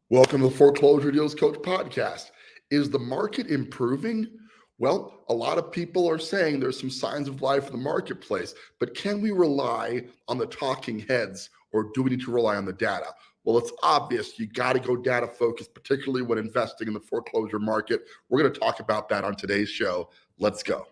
Welcome to the Foreclosure Deals Coach podcast. Is the market improving? Well, a lot of people are saying there's some signs of life in the marketplace, but can we rely on the talking heads or do we need to rely on the data? Well, it's obvious you got to go data focused, particularly when investing in the foreclosure market. We're going to talk about that on today's show. Let's go.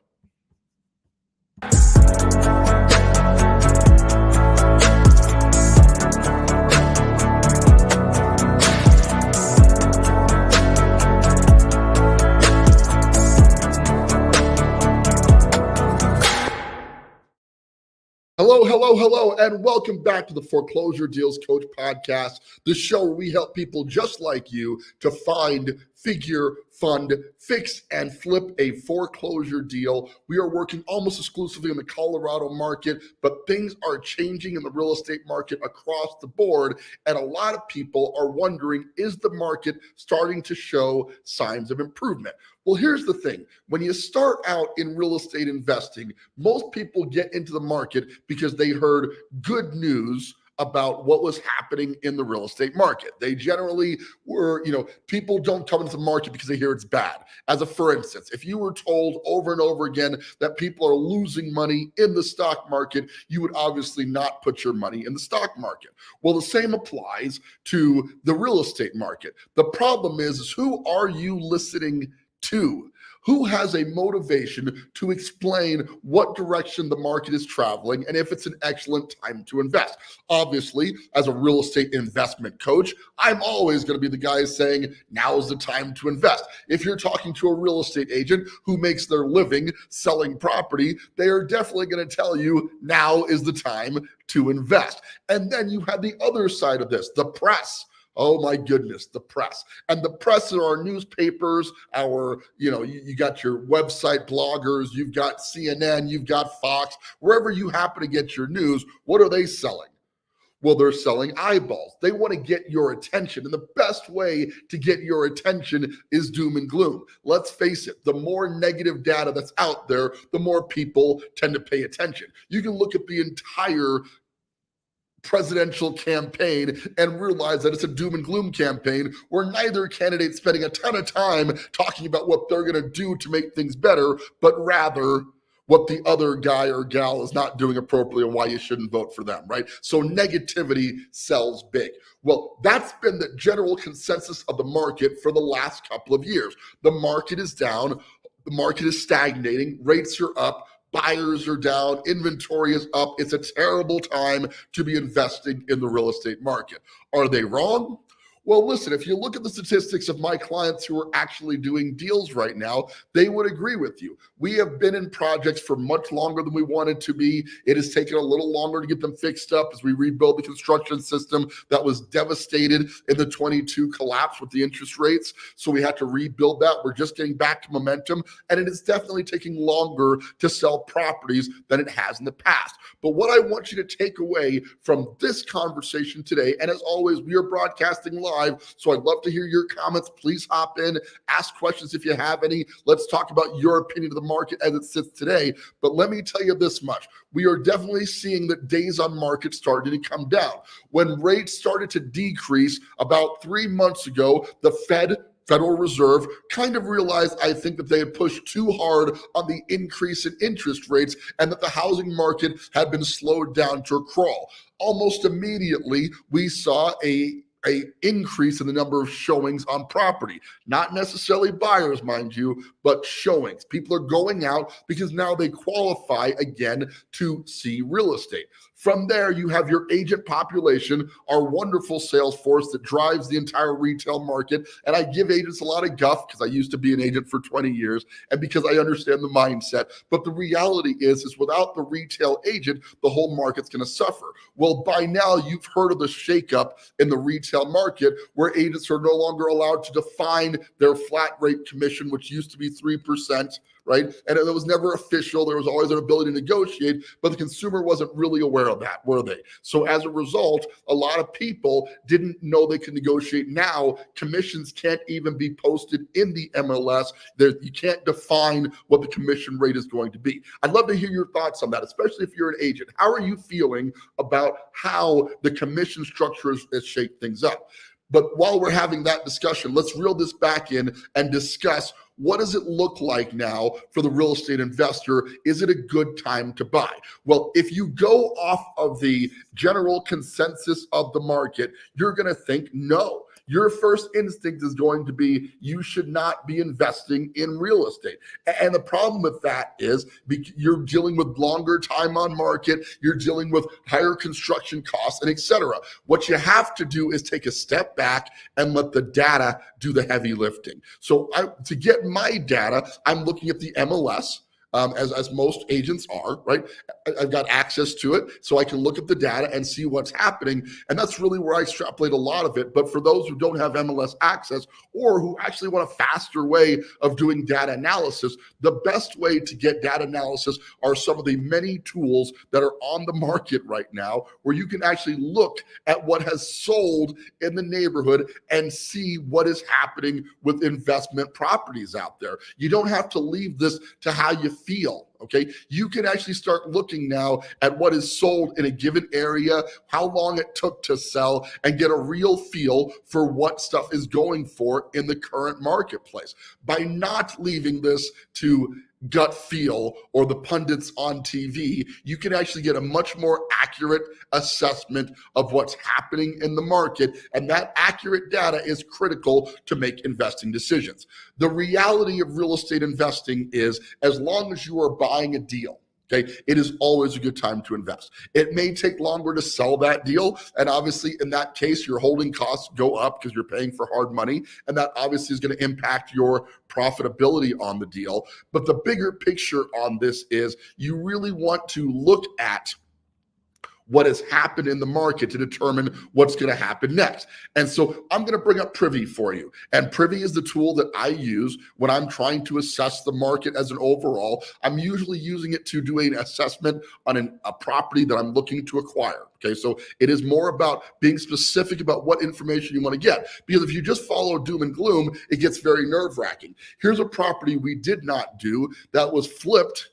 Hello, and welcome back to the Foreclosure Deals Coach podcast, the show where we help people just like you to find, figure, fund, fix, and flip a foreclosure deal. We are working almost exclusively in the Colorado market, but things are changing in the real estate market across the board, and a lot of people are wondering, is the market starting to show signs of improvement? Well, here's the thing. When you start out in real estate investing, most people get into the market because they heard good news about what was happening in the real estate market. They generally were, people don't come into the market because they hear it's bad. For instance, if you were told over and over again that people are losing money in the stock market, you would obviously not put your money in the stock market. Well, the same applies to the real estate market. The problem is who are you listening to? Who has a motivation to explain what direction the market is traveling and if it's an excellent time to invest? Obviously, as a real estate investment coach, I'm always going to be the guy saying, now is the time to invest. If you're talking to a real estate agent who makes their living selling property, they are definitely going to tell you now is the time to invest. And then you have the other side of this, the press. Oh my goodness, the press. And the press are our newspapers, you got your website bloggers, you've got CNN, you've got Fox, wherever you happen to get your news. What are they selling? Well, they're selling eyeballs. They want to get your attention. And the best way to get your attention is doom and gloom. Let's face it, the more negative data that's out there, the more people tend to pay attention. You can look at the entire presidential campaign and realize that it's a doom and gloom campaign where neither candidate's spending a ton of time talking about what they're going to do to make things better, but rather what the other guy or gal is not doing appropriately and why you shouldn't vote for them, right? So negativity sells big. Well, that's been the general consensus of the market for the last couple of years. The market is down. The market is stagnating. Rates are up. Buyers are down, inventory is up. It's a terrible time to be investing in the real estate market. Are they wrong? Well, listen, if you look at the statistics of my clients who are actually doing deals right now, they would agree with you. We have been in projects for much longer than we wanted to be. It has taken a little longer to get them fixed up as we rebuild the construction system that was devastated in the 22 collapse with the interest rates. So we had to rebuild that. We're just getting back to momentum, and it is definitely taking longer to sell properties than it has in the past. But what I want you to take away from this conversation today, and as always, we are broadcasting live, so I'd love to hear your comments. Please hop in, ask questions if you have any. Let's talk about your opinion of the market as it sits today. But let me tell you this much. We are definitely seeing that days on market starting to come down. When rates started to decrease about 3 months ago, the Federal Reserve kind of realized, I think, that they had pushed too hard on the increase in interest rates and that the housing market had been slowed down to a crawl. Almost immediately, we saw a increase in the number of showings on property. Not necessarily buyers, mind you, but showings. People are going out because now they qualify again to see real estate. From there, you have your agent population, our wonderful sales force that drives the entire retail market. And I give agents a lot of guff because I used to be an agent for 20 years and because I understand the mindset. But the reality is without the retail agent, the whole market's going to suffer. Well, by now, you've heard of the shakeup in the retail market where agents are no longer allowed to define their flat rate commission, which used to be 3%. Right? And it was never official. There was always an ability to negotiate, but the consumer wasn't really aware of that, were they? So as a result, a lot of people didn't know they could negotiate. Now, commissions can't even be posted in the MLS. You can't define what the commission rate is going to be. I'd love to hear your thoughts on that, especially if you're an agent. How are you feeling about how the commission structure has shaped things up? But while we're having that discussion, let's reel this back in and discuss, what does it look like now for the real estate investor? Is it a good time to buy? Well, if you go off of the general consensus of the market, you're going to think no. Your first instinct is going to be you should not be investing in real estate. And the problem with that is you're dealing with longer time on market, you're dealing with higher construction costs, and et cetera. What you have to do is take a step back and let the data do the heavy lifting. So to get my data, I'm looking at the MLS. As most agents are, right? I've got access to it, so I can look at the data and see what's happening. And that's really where I extrapolate a lot of it. But for those who don't have MLS access, or who actually want a faster way of doing data analysis, the best way to get data analysis are some of the many tools that are on the market right now, where you can actually look at what has sold in the neighborhood and see what is happening with investment properties out there. You don't have to leave this to how you feel. Okay, you can actually start looking now at what is sold in a given area, how long it took to sell, and get a real feel for what stuff is going for in the current marketplace. By not leaving this to gut feel or the pundits on TV, you can actually get a much more accurate assessment of what's happening in the market, and that accurate data is critical to make investing decisions. The reality of real estate investing is, as long as you are buying a deal, okay, it is always a good time to invest. It may take longer to sell that deal, and obviously in that case, your holding costs go up because you're paying for hard money, and that obviously is going to impact your profitability on the deal. But the bigger picture on this is, you really want to look at what has happened in the market to determine what's going to happen next. And so I'm going to bring up Privy for you. And Privy is the tool that I use when I'm trying to assess the market as an overall. I'm usually using it to do an assessment on a property that I'm looking to acquire. Okay, so it is more about being specific about what information you want to get. Because if you just follow doom and gloom, it gets very nerve-wracking. Here's a property we did not do that was flipped.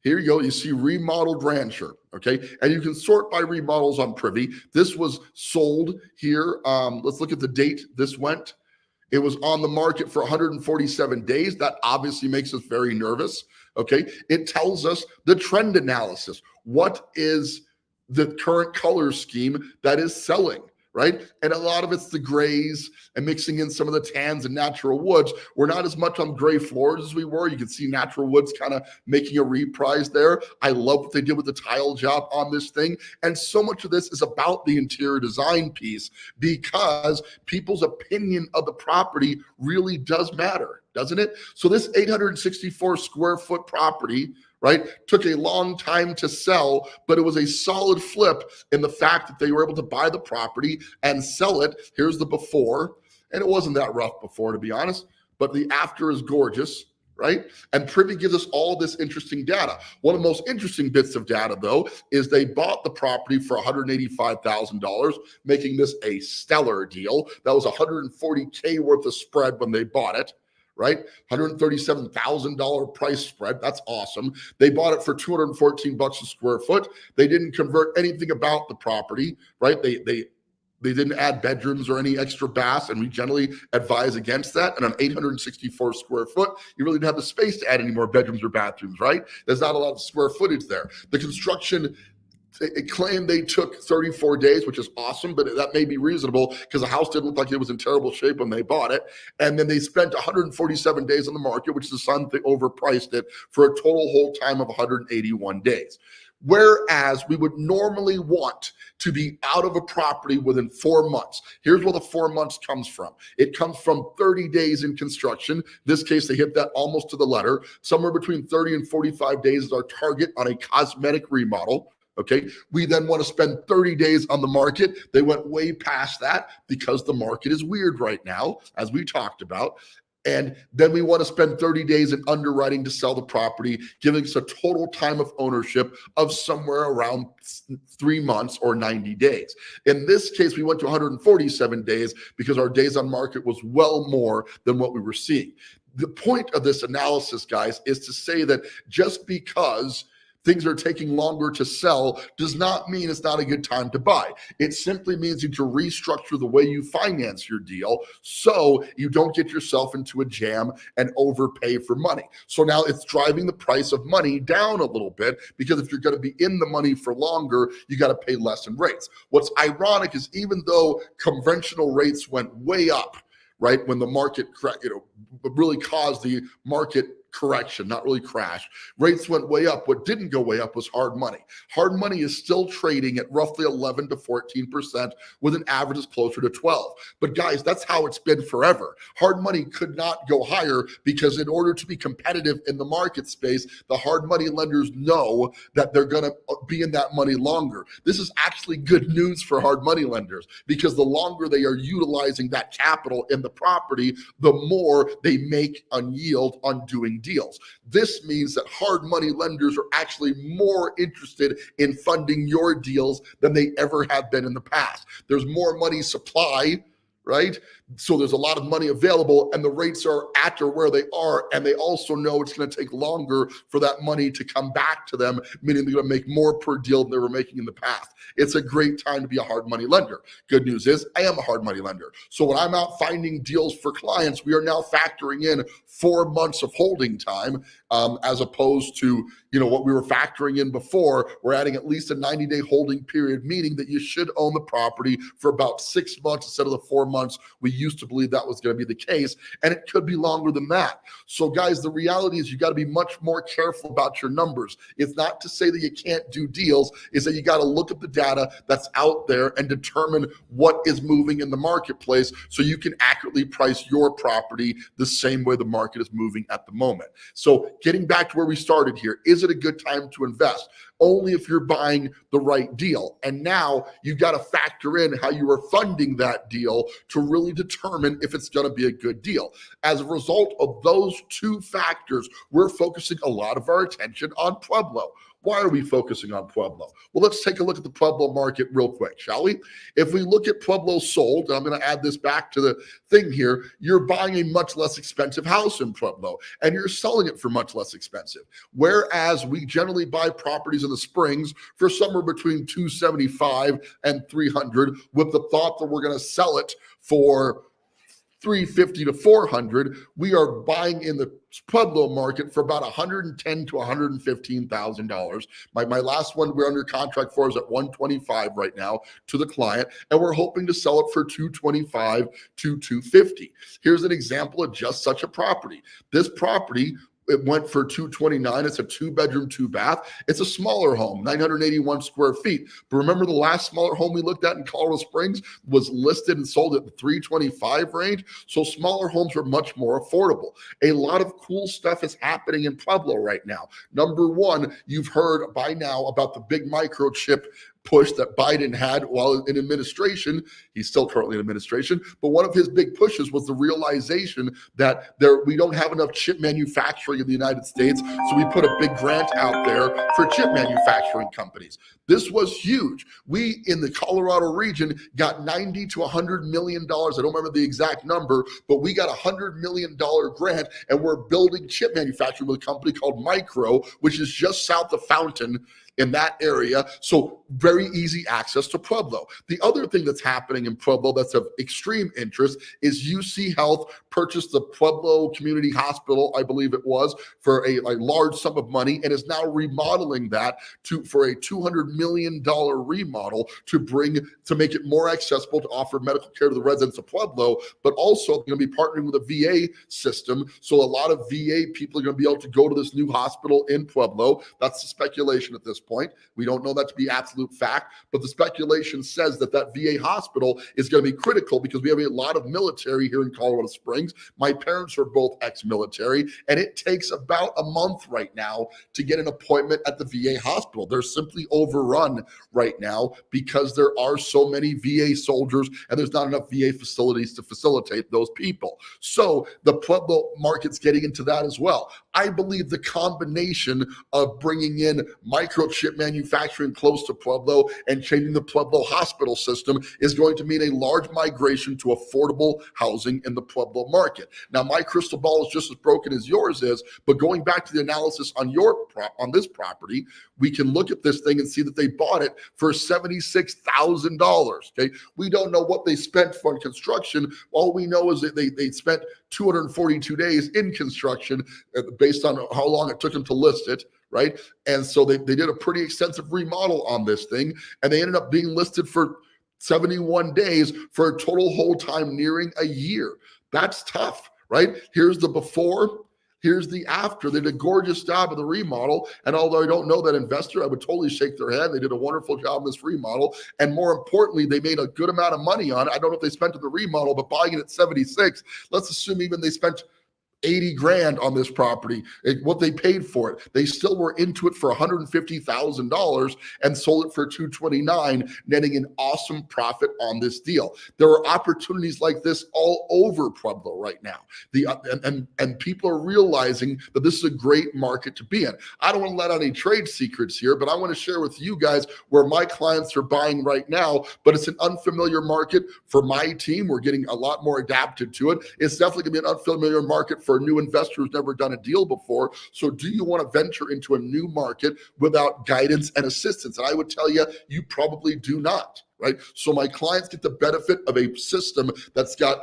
Here you go. You see remodeled rancher, okay? And you can sort by remodels on Privy. This was sold here. Let's look at the date this went. It was on the market for 147 days. That obviously makes us very nervous, okay? It tells us the trend analysis. What is the current color scheme that is selling? Right? And a lot of it's the grays and mixing in some of the tans and natural woods. We're not as much on gray floors as we were. You can see natural woods kind of making a reprise there. I love what they did with the tile job on this thing. And so much of this is about the interior design piece, because people's opinion of the property really does matter, doesn't it? So this 864 square foot property, right, took a long time to sell, but it was a solid flip in the fact that they were able to buy the property and sell it. Here's the before, and it wasn't that rough before, to be honest, but the after is gorgeous, right? And Privy gives us all this interesting data. One of the most interesting bits of data, though, is they bought the property for $185,000, making this a stellar deal. That was $140K worth of spread when they bought it. Right? $137,000 price spread. That's awesome. They bought it for $214 a square foot. They didn't convert anything about the property, right? They didn't add bedrooms or any extra baths, and we generally advise against that. And on 864 square foot, you really didn't have the space to add any more bedrooms or bathrooms, right? There's not a lot of square footage there. The construction, it claimed they took 34 days, which is awesome, but that may be reasonable because the house didn't look like it was in terrible shape when they bought it. And then they spent 147 days on the market, which is a sign they overpriced it, for a total hold time of 181 days. Whereas we would normally want to be out of a property within 4 months. Here's where the 4 months comes from. It comes from 30 days in construction. In this case, they hit that almost to the letter. Somewhere between 30 and 45 days is our target on a cosmetic remodel. Okay, we then want to spend 30 days on the market. They went way past that because the market is weird right now, as we talked about. And then we want to spend 30 days in underwriting to sell the property, giving us a total time of ownership of somewhere around 3 months or 90 days. In this case, we went to 147 days because our days on market was well more than what we were seeing. The point of this analysis, guys, is to say that just because things are taking longer to sell does not mean it's not a good time to buy. It simply means you need to restructure the way you finance your deal so you don't get yourself into a jam and overpay for money. So now it's driving the price of money down a little bit, because if you're going to be in the money for longer, you got to pay less in rates. What's ironic is even though conventional rates went way up, right, when the market really caused the market correction, not really crash. Rates went way up. What didn't go way up was hard money. Hard money is still trading at roughly 11 to 14% with an average that's closer to 12. But guys, that's how it's been forever. Hard money could not go higher because in order to be competitive in the market space, the hard money lenders know that they're going to be in that money longer. This is actually good news for hard money lenders, because the longer they are utilizing that capital in the property, the more they make on yield on doing deals. This means that hard money lenders are actually more interested in funding your deals than they ever have been in the past. There's more money supply, right? So there's a lot of money available and the rates are at or where they are. And they also know it's going to take longer for that money to come back to them, meaning they're going to make more per deal than they were making in the past. It's a great time to be a hard money lender. Good news is I am a hard money lender. So when I'm out finding deals for clients, we are now factoring in 4 months of holding time, as opposed to what we were factoring in before. We're adding at least a 90-day holding period, meaning that you should own the property for about 6 months instead of the 4 months we used to believe that was going to be the case, and it could be longer than that. So guys, the reality is you got to be much more careful about your numbers. It's not to say that you can't do deals, is that you got to look at the data that's out there and determine what is moving in the marketplace so you can accurately price your property the same way the market is moving at the moment. So getting back to where we started here, is it a good time to invest? Only if you're buying the right deal. And now you've got to factor in how you are funding that deal to really determine if it's going to be a good deal. As a result of those two factors, we're focusing a lot of our attention on Pueblo. Why are we focusing on Pueblo? Well, let's take a look at the Pueblo market real quick, shall we? If we look at Pueblo sold, and I'm going to add this back to the thing here, you're buying a much less expensive house in Pueblo, and you're selling it for much less expensive. Whereas we generally buy properties in the Springs for somewhere between $275 and $300 with the thought that we're going to sell it for $350 to $400, we are buying in the Pueblo market for about $110,000 to $115,000. My last one we're under contract for is at $125 right now to the client, and we're hoping to sell it for $225 to $250. Here's an example of just such a property. This property, it went for $229. It's a 2-bedroom, 2-bath. It's a smaller home, 981 square feet. But remember, the last smaller home we looked at in Colorado Springs was listed and sold at the $325 range. So smaller homes are much more affordable. A lot of cool stuff is happening in Pueblo right now. Number one, you've heard by now about the big microchip push that Biden had while in administration. He's still currently in administration, but one of his big pushes was the realization that we don't have enough chip manufacturing in the United States, so we put a big grant out there for chip manufacturing companies. This was huge. We in the Colorado region got $90 to $100 million. I don't remember the exact number, but we got a $100 million grant, and we're building chip manufacturing with a company called Micro, which is just south of Fountain in that area. So very easy access to Pueblo. The other thing that's happening in Pueblo that's of extreme interest is UC Health purchased the Pueblo Community Hospital, I believe it was, for a large sum of money, and is now remodeling that for a $200 million remodel to make it more accessible to offer medical care to the residents of Pueblo, but also going to be partnering with a VA system. So a lot of VA people are going to be able to go to this new hospital in Pueblo. That's the speculation at this point. We don't know that to be absolute fact, but the speculation says that VA hospital is going to be critical because we have a lot of military here in Colorado Springs. My parents are both ex-military, and it takes about a month right now to get an appointment at the VA hospital. They're simply overrun right now because there are so many VA soldiers and there's not enough VA facilities to facilitate those people. So the Pueblo market's getting into that as well. I believe the combination of bringing in microchip manufacturing close to Pueblo and changing the Pueblo hospital system is going to mean a large migration to affordable housing in the Pueblo market. Now, my crystal ball is just as broken as yours is, but going back to the analysis on this property, we can look at this thing and see that they bought it for $76,000. Okay, we don't know what they spent for construction. All we know is that they spent 242 days in construction based on how long it took them to list it, right? And so they did a pretty extensive remodel on this thing, and they ended up being listed for 71 days for a total hold time nearing a year. That's tough, right? Here's the before. Here's the after. They did a gorgeous job of the remodel. And although I don't know that investor, I would totally shake their head. They did a wonderful job in this remodel. And more importantly, they made a good amount of money on it. I don't know if they spent on the remodel, but buying it at 76, let's assume even they spent 80 grand on this property, what they paid for it. They still were into it for $150,000 and sold it for $229, netting an awesome profit on this deal. There are opportunities like this all over Pueblo right now. And people are realizing that this is a great market to be in. I don't want to let out any trade secrets here, but I want to share with you guys where my clients are buying right now, but it's an unfamiliar market for my team. We're getting a lot more adapted to it. It's definitely going to be an unfamiliar market for a new investor who's never done a deal before. So do you want to venture into a new market without guidance and assistance? And I would tell you, you probably do not. Right? So my clients get the benefit of a system that's got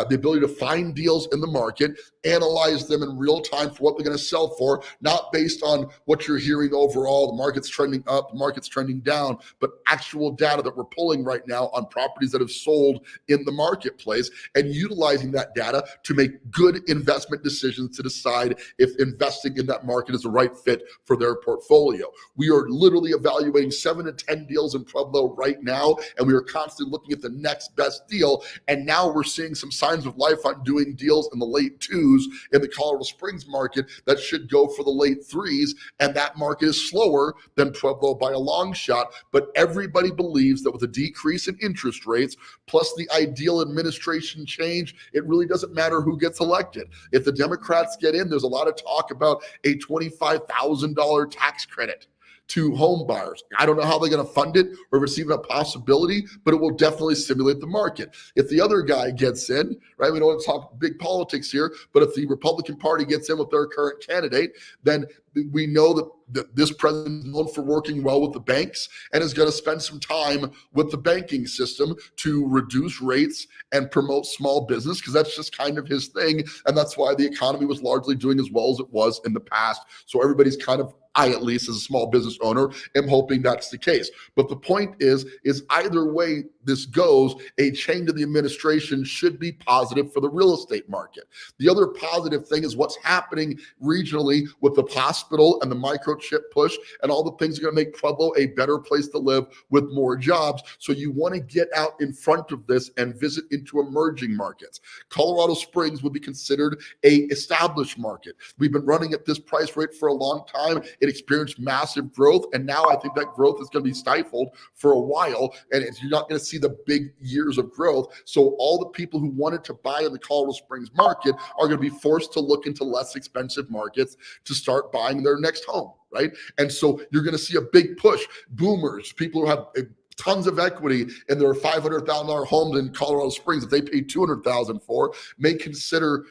the ability to find deals in the market, analyze them in real time for what they're going to sell for, not based on what you're hearing overall, the market's trending up, the market's trending down, but actual data that we're pulling right now on properties that have sold in the marketplace and utilizing that data to make good investment decisions to decide if investing in that market is the right fit for their portfolio. We are literally evaluating 7 to 10 deals in Pueblo right now, and we are constantly looking at the next best deal. And now we're seeing some signs of life on doing deals in the late 2s in the Colorado Springs market that should go for the late 3s. And that market is slower than Pueblo by a long shot. But everybody believes that with a decrease in interest rates, plus the ideal administration change, it really doesn't matter who gets elected. If the Democrats get in, there's a lot of talk about a $25,000 tax credit to home buyers. I don't know how they're going to fund it or if it's even a possibility, but it will definitely stimulate the market. If the other guy gets in, right, we don't want to talk big politics here, but if the Republican Party gets in with their current candidate, then we know that this president is known for working well with the banks and is going to spend some time with the banking system to reduce rates and promote small business, because that's just kind of his thing. And that's why the economy was largely doing as well as it was in the past. So everybody's kind of, I at least as a small business owner am hoping that's the case. But the point is either way this goes, a change in the administration should be positive for the real estate market. The other positive thing is what's happening regionally with the hospital and the microchip push and all the things that are going to make Pueblo a better place to live with more jobs. So you want to get out in front of this and visit into emerging markets. Colorado Springs would be considered a established market. We've been running at this price rate for a long time. It experienced massive growth, and now I think that growth is going to be stifled for a while, and you're not going to see the big years of growth. So all the people who wanted to buy in the Colorado Springs market are going to be forced to look into less expensive markets to start buying their next home, right? And so you're going to see a big push. Boomers, people who have tons of equity in their $500,000 homes in Colorado Springs that they paid $200,000 for, may consider,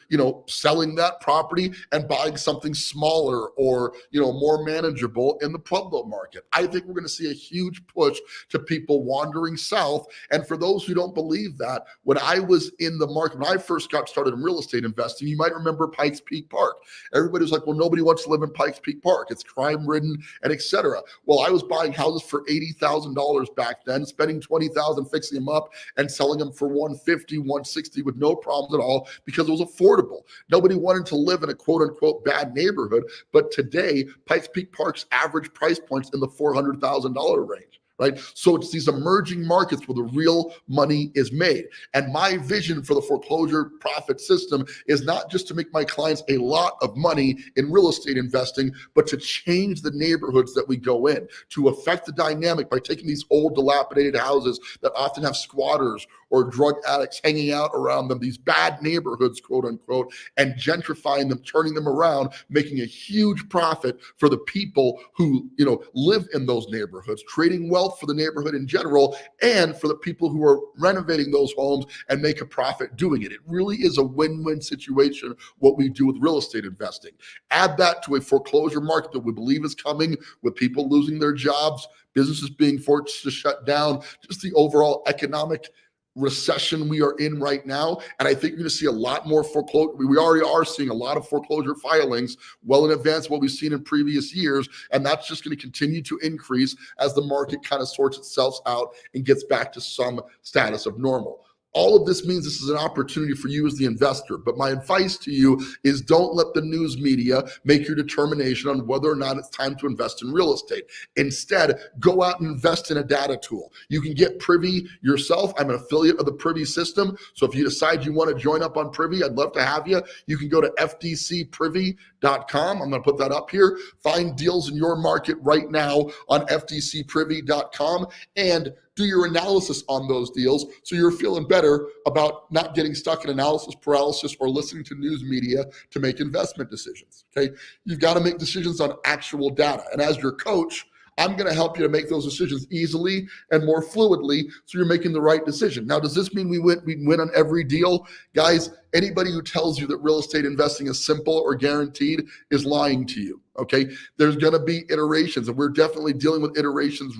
selling that property and buying something smaller or, more manageable in the Pueblo market. I think we're going to see a huge push to people wandering south. And for those who don't believe that, when I was in the market, when I first got started in real estate investing, you might remember Pikes Peak Park. Everybody was like, well, nobody wants to live in Pikes Peak Park. It's crime ridden and etc. Well, I was buying houses for $80,000 back then, spending $20,000 fixing them up and selling them for $150,000, $160,000 with no problems at all because it was affordable. Nobody wanted to live in a quote unquote bad neighborhood. But today, Pikes Peak Park's average price point's in the $400,000 range. right? So it's these emerging markets where the real money is made. And my vision for the foreclosure profit system is not just to make my clients a lot of money in real estate investing, but to change the neighborhoods that we go in, to affect the dynamic by taking these old dilapidated houses that often have squatters or drug addicts hanging out around them, these bad neighborhoods, quote unquote, and gentrifying them, turning them around, making a huge profit for the people who, live in those neighborhoods, creating wealth for the neighborhood in general, and for the people who are renovating those homes and make a profit doing it. It really is a win-win situation, what we do with real estate investing. Add that to a foreclosure market that we believe is coming, with people losing their jobs, businesses being forced to shut down, just the overall economic recession we are in right now. And I think you're going to see a lot more foreclosure. We already are seeing a lot of foreclosure filings well in advance of what we've seen in previous years. And that's just going to continue to increase as the market kind of sorts itself out and gets back to some status of normal. All of this means this is an opportunity for you as the investor. But my advice to you is don't let the news media make your determination on whether or not it's time to invest in real estate. Instead, go out and invest in a data tool. You can get Privy yourself. I'm an affiliate of the Privy system. So if you decide you want to join up on Privy, I'd love to have you. You can go to fdcprivy.com. I'm going to put that up here. Find deals in your market right now on fdcprivy.com and do your analysis on those deals so you're feeling better about not getting stuck in analysis paralysis or listening to news media to make investment decisions, okay? You've got to make decisions on actual data. And as your coach, I'm going to help you to make those decisions easily and more fluidly so you're making the right decision. Now, does this mean we win on every deal? Guys, anybody who tells you that real estate investing is simple or guaranteed is lying to you, okay? There's going to be iterations, and we're definitely dealing with iterations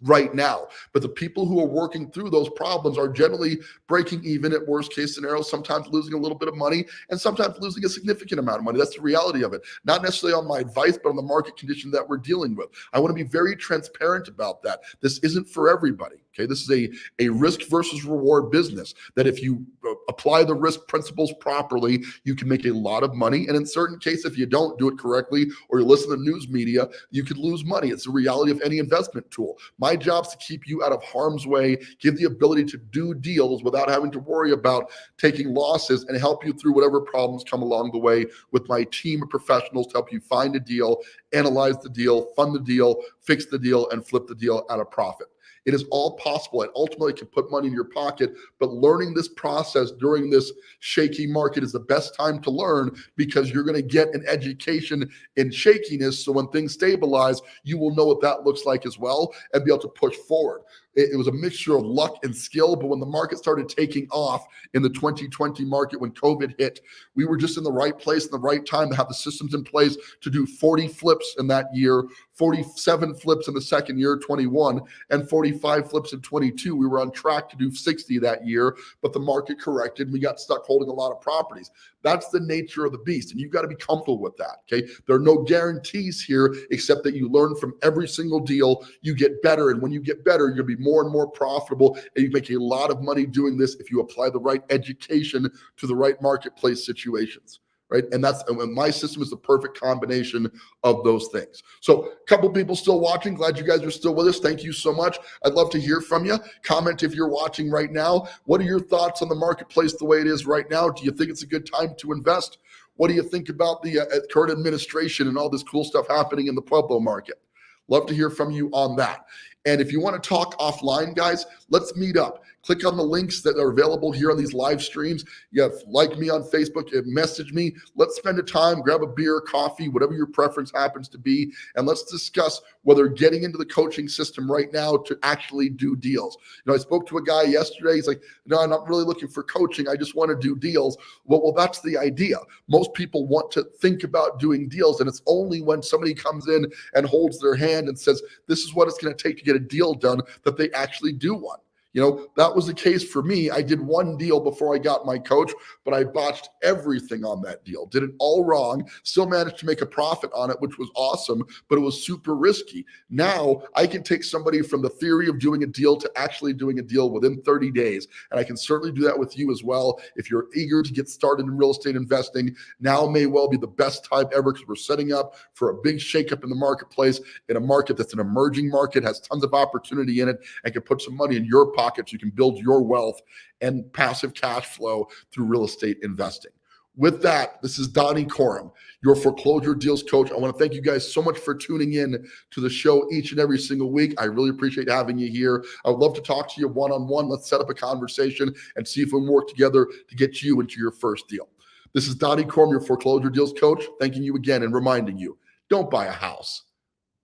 right now. But the people who are working through those problems are generally breaking even at worst case scenarios, sometimes losing a little bit of money and sometimes losing a significant amount of money. That's the reality of it. Not necessarily on my advice, but on the market condition that we're dealing with. I want to be very transparent about that. This isn't for everybody. Okay, this is a risk versus reward business that if you apply the risk principles properly, you can make a lot of money. And in certain cases, if you don't do it correctly or you listen to news media, you could lose money. It's the reality of any investment tool. My job is to keep you out of harm's way, give the ability to do deals without having to worry about taking losses, and help you through whatever problems come along the way with my team of professionals to help you find a deal, analyze the deal, fund the deal, fix the deal, and flip the deal at a profit. It is all possible, and ultimately can put money in your pocket, but learning this process during this shaky market is the best time to learn, because you're going to get an education in shakiness. So when things stabilize, you will know what that looks like as well and be able to push forward. It was a mixture of luck and skill, but when the market started taking off in the 2020 market, when COVID hit, we were just in the right place in the right time to have the systems in place to do 40 flips in that year, 47 flips in the second year, 21, and 45 flips in 22. We were on track to do 60 that year, but the market corrected and we got stuck holding a lot of properties. That's the nature of the beast, and you've got to be comfortable with that, okay? There are no guarantees here except that you learn from every single deal, you get better, and when you get better, you're going to be more and more profitable, and you make a lot of money doing this if you apply the right education to the right marketplace situations, right? And my system is the perfect combination of those things. So a couple people still watching. Glad you guys are still with us. Thank you so much. I'd love to hear from you. Comment if you're watching right now. What are your thoughts on the marketplace the way it is right now? Do you think it's a good time to invest? What do you think about the current administration and all this cool stuff happening in the Pueblo market? Love to hear from you on that. And if you want to talk offline, guys, let's meet up. Click on the links that are available here on these live streams. You have like me on Facebook, message me. Let's spend a time, grab a beer, coffee, whatever your preference happens to be, and let's discuss whether getting into the coaching system right now to actually do deals. I spoke to a guy yesterday. He's like, no, I'm not really looking for coaching. I just want to do deals. Well, that's the idea. Most people want to think about doing deals, and it's only when somebody comes in and holds their hand and says, this is what it's going to take to get a deal done, that they actually do one. That was the case for me. I did one deal before I got my coach, but I botched everything on that deal. Did it all wrong, still managed to make a profit on it, which was awesome, but it was super risky. Now I can take somebody from the theory of doing a deal to actually doing a deal within 30 days. And I can certainly do that with you as well. If you're eager to get started in real estate investing, now may well be the best time ever, because we're setting up for a big shakeup in the marketplace, in a market that's an emerging market, has tons of opportunity in it, and can put some money in your pocket so you can build your wealth and passive cash flow through real estate investing. With that, this is Donny Coram, your foreclosure deals coach. I want to thank you guys so much for tuning in to the show each and every single week. I really appreciate having you here. I would love to talk to you one-on-one. Let's set up a conversation and see if we can work together to get you into your first deal. This is Donny Coram, your foreclosure deals coach, thanking you again and reminding you, don't buy a house,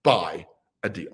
buy a deal.